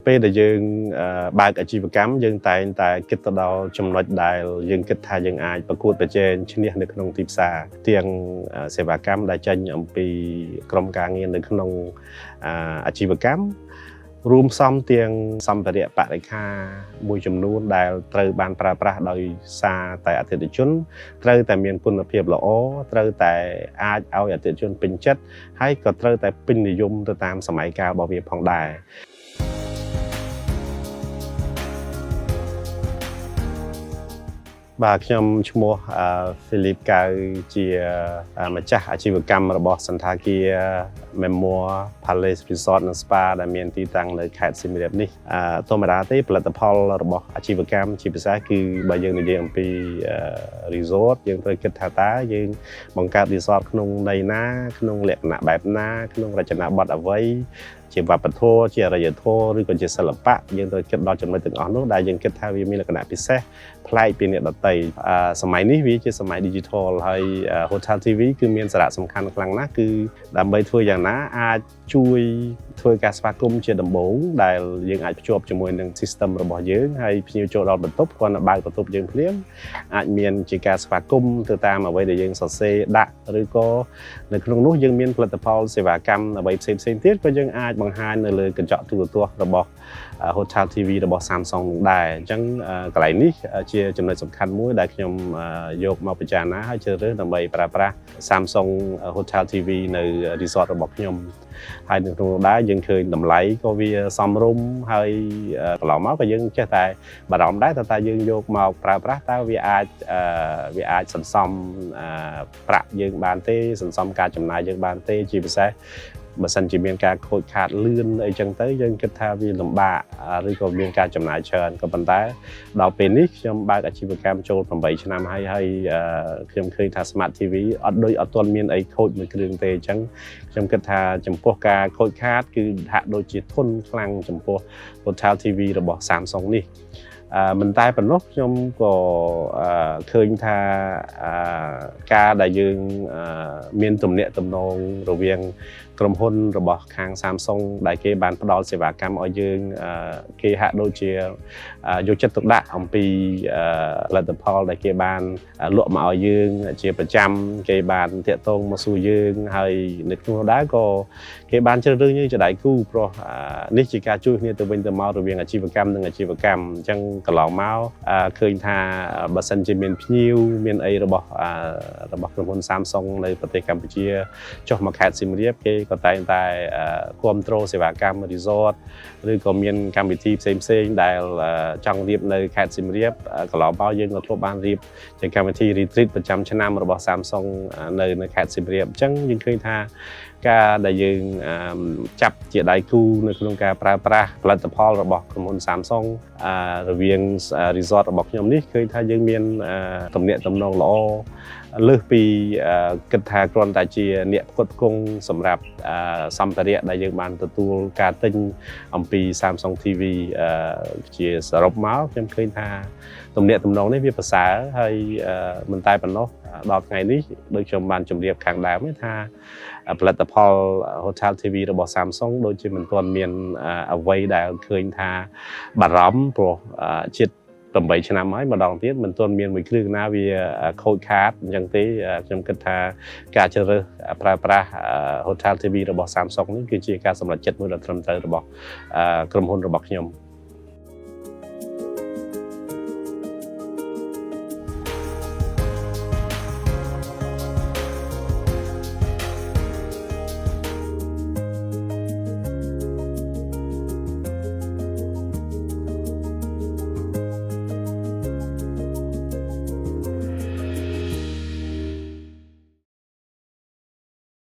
ពេលដែលយើងបើកអាជីវកម្មយើងតែងតែគិតទៅដល់ចំណុចដែលយើងគិតថាយើងអាចប្រកួតប្រជែងឈ្នះនៅក្នុងទីផ្សារទាំងសេវាកម្មដែលចេញអំពីក្រុមការងារនៅក្នុងអាជីវកម្មរួមផ្សំទាំងសម្ភារៈបរិក្ខារមួយចំនួនដែលត្រូវបានប្រើប្រាស់ដោយសារតែអតិថិជនត្រូវតែមានគុណភាពល្អត្រូវតែអាចឲ្យអតិថិជនពេញចិត្តហើយក៏ត្រូវតែពេញនិយមទៅតាមសម័យកាលរបស់វាផងដែរបាទខ្ញុំឈ្មោះ Philip កៅជាម្ចាស់អាជីវកម្មរបស់សន្តាគារ Memoir Palace Resort and Spa ដែលមានទីតាំងនៅខេត្តសៀមរាបនេះធម្មតាទេផលិតផលរបស់អាជីវកម្មជាពិសេសគឺបើយើងនិយាយអំពី resort យើងត្រូវគិតថាតើយើងបង្កើត resort ក្នុងន័យណាក្នុងលក្ខណៈបែបណាក្នុងរចនាបថអ្វីជាវប្បធម៌ជាអរិយធម៌ឬក៏ជាសិល្បៈយើងត្រូវគិតដល់ចំណុចទាំងអស់នោះដែលយើងគិតថាវាមានលក្ខណៈពិសេសប្លែកពីអ្នកដទៃសម័យនេះវាជាសម័យ digital ហើយ Hotel TV គឺមានសារៈសំខាន់ខ្លាំងណាស់គឺដើម្បីធ្វើយ៉ាងណាអាចជួយធ្វើការស្វាគមន៍ជាដំបូងដែលយើងអាចភ្ជាប់ជាមួយនឹង system របស់យើងហើយភ្ញៀវចូលដល់បន្ទប់គាត់នៅបើកបន្ទប់យើងភ្លាមអាចមានជាការស្វាគមន៍ទៅតាមអ្វីដែលយើងសរសេរដាក់ឬក៏នៅក្នុងនោះយើងមានផលិតផលសេវាកម្មអ្វីផ្សេងៗទៀតក៏យើងអាចបង្ហាញនៅលើកញ្ចក់ទូរទស្សន៍របស់ Hotel TV របស់ Samsung នឹងដែរអញ្ចឹងកន្លែងនេះជាចំណុចសំខាន់មួយដែលខ្ញុំយកមកពិចារណាហើយជ្រើសរើសដើម្បីប្រើប្រាស់ Samsung Hotel TV នៅ resort របស់ខ្ញុំហើយនៅក្នុងនោះដែរយើងឃើញតម្លៃក៏វាសមរម្យហើយកន្លងមកក៏យើងចេះតែបារម្ភដែរតើយើងយកមកប្រើប្រាស់តើវាអាចសន្សំប្រាក់យើងបានទេសន្សំការចំណាយយើងបានទេជាពិសេសបើសិនជាមានការខូចខាតលឿនអីចឹងទៅយើងគិតថាវាលំបាកឬក៏មានការចំណាយច្រើនក៏ប៉ុន្តែដល់ពេលនេះខ្ញុំបើកអាជីវកម្មចូល8ឆ្នាំហើយខ្ញុំឃើញថា Smart TV អត់ទាន់មានអីខូចមួយគ្រឿងទេអញ្ចឹងខ្ញុំគិតថាចំពោះការខូចខាតគឺហាក់ដូចជាធន់ខ្លាំងចំពោះ Hotel TV របស់ Samsung នេះមិនតែប៉ុណ្ណោះខ្ញុំក៏ឃើញថាការដែលយើងមានទំនាក់ទំនងរវាងក្រុមហ៊ុនរបស់ខាង Samsung ដែលគេបានផ្ដល់សេវាកម្មឲ្យយើងគេហាក់ដូចជាយកចិត្តទុកដាក់អំពីផលិតផលដែលគេបានលក់មកឲ្យយើងជាប្រចាំគេបានតាក់ទងមកសួរយើងហើយនៅក្នុងនោះដែរក៏គេបានជ្រើសរើសយើងជាដៃគូព្រោះនេះជាការជួយគ្នាទៅវិញទៅមករវាងអាជីវកម្មនិងអាជីវកម្មអញ្ចឹងកន្លងមកឃើញថាបើសិនជាមានភ្ញៀវមានអីរបស់ក្រុមហ៊ុន Samsung នៅប្រទេសកម្ពុជាចុះមកខេត្តសៀមរាបគេក៏តែងតែគ្រប់គ្រងសេវាកម្ម resort ឬក៏មានកម្មវិធីផ្សេងៗដែលចង់រៀបនៅខេត្តសៀមរាបកន្លងមកយើងក៏ធ្លាប់បានរៀបជាកម្មវិធី retreat ប្រចាំឆ្នាំរបស់ Samsung នៅខេត្តសៀមរាបអញ្ចឹងយើងឃើញថាការដែលយើងចាប់ជាដៃគូនៅក្នុងការប្រើប្រាស់ផលិតផលរបស់ក្រុមហ៊ុន Samsung រវាង resort របស់ខ្ញុំនេះឃើញថាយើងមានទំនាក់ទំនងល្អលើសពីគិតថាគ្រាន់តែជាអ្នកផ្គត់ផ្គង់សម្រាប់សម្ភារៈដែលយើងបានទទួលការទិញអំពី Samsung TV ជាសរុបមកខ្ញុំឃើញថាទំនាក់ទំនងនេះវាប្រសើរហើយមិនតែប៉ុណ្ណោះដល់ថ្ងៃនេះដូចខ្ញុំបានជម្រាបខាងដើមថាផលិតផល Hotel TV របស់ Samsung ដូចជាមិនទាន់មានអ្វីដែលឃើញថាបារម្ភព្រោះជិត8ឆ្នាំហើយម្ដងទៀតមិនទាន់មានមួយគ្រឿងណាវាខូចខាតអញ្ចឹងទេខ្ញុំគិតថាការជ្រើសរើសប្រើប្រាស់ Hotel TV របស់ Samsung នេះគឺជាការសម្រេចចិត្តមួយដ៏ត្រឹមត្រូវរបស់ក្រុមហ៊ុនរបស់ខ្ញុំ